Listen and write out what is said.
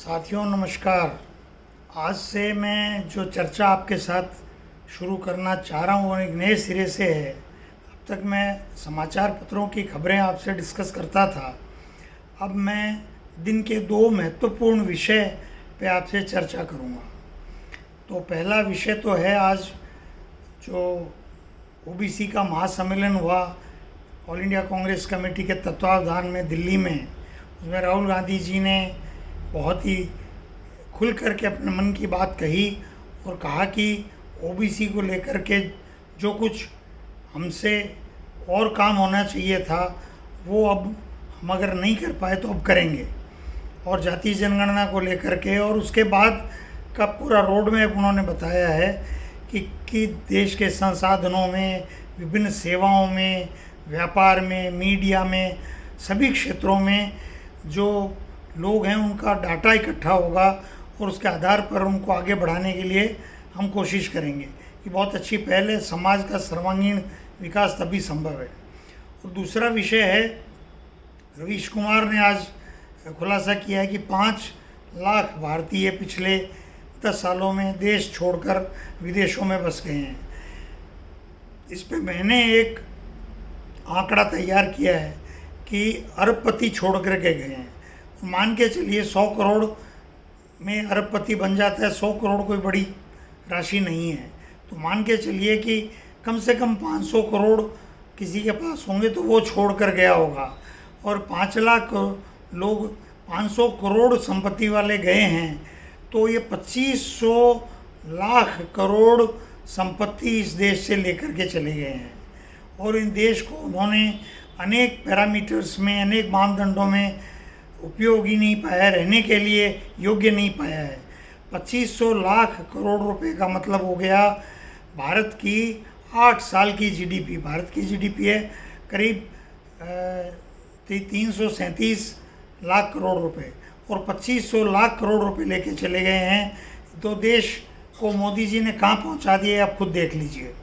साथियों नमस्कार। आज से मैं जो चर्चा आपके साथ शुरू करना चाह रहा हूँ वो एक नए सिरे से है। अब तक मैं समाचार पत्रों की खबरें आपसे डिस्कस करता था। अब मैं दिन के दो महत्वपूर्ण विषय पे आपसे चर्चा करूँगा। तो पहला विषय तो है आज जो ओबीसी का महासम्मेलन हुआ ऑल इंडिया कांग्रेस कमेटी के तत्वावधान में दिल्ली में। उसमें राहुल गांधी जी ने बहुत ही खुल कर के अपने मन की बात कही और कहा कि ओबीसी को लेकर के जो कुछ हमसे और काम होना चाहिए था वो अब हम अगर नहीं कर पाए तो अब करेंगे। और जातीय जनगणना को लेकर के और उसके बाद का पूरा रोड मैप उन्होंने बताया है कि देश के संसाधनों में, विभिन्न सेवाओं में, व्यापार में, मीडिया में, सभी क्षेत्रों में जो लोग हैं उनका डाटा इकट्ठा होगा और उसके आधार पर उनको आगे बढ़ाने के लिए हम कोशिश करेंगे। ये बहुत अच्छी पहल है। समाज का सर्वांगीण विकास तभी संभव है। और दूसरा विषय है, रवीश कुमार ने आज खुलासा किया है कि 5 लाख भारतीय पिछले 10 सालों में देश छोड़कर विदेशों में बस गए हैं। इस पे मैंने एक आंकड़ा तैयार किया है कि अरबपति छोड़ कर के गए हैं। मान के चलिए 100 करोड़ में अरबपति बन जाता है। 100 करोड़ कोई बड़ी राशि नहीं है। तो मान के चलिए कि कम से कम 500 करोड़ किसी के पास होंगे तो वो छोड़ कर गया होगा। और 5 लाख लोग 500 करोड़ संपत्ति वाले गए हैं तो ये 2500 लाख करोड़ संपत्ति इस देश से लेकर के चले गए हैं। और इन देश को उन्होंने अनेक पैरामीटर्स में, अनेक मानदंडों में उपयोगी नहीं पाया, रहने के लिए योग्य नहीं पाया है। 2500 लाख करोड़ रुपए का मतलब हो गया भारत की 8 साल की जीडीपी। भारत की जीडीपी है करीब 337 लाख करोड़ रुपए और 2500 लाख करोड़ रुपए लेके चले गए हैं। तो देश को मोदी जी ने कहाँ पहुँचा दिया आप खुद देख लीजिए।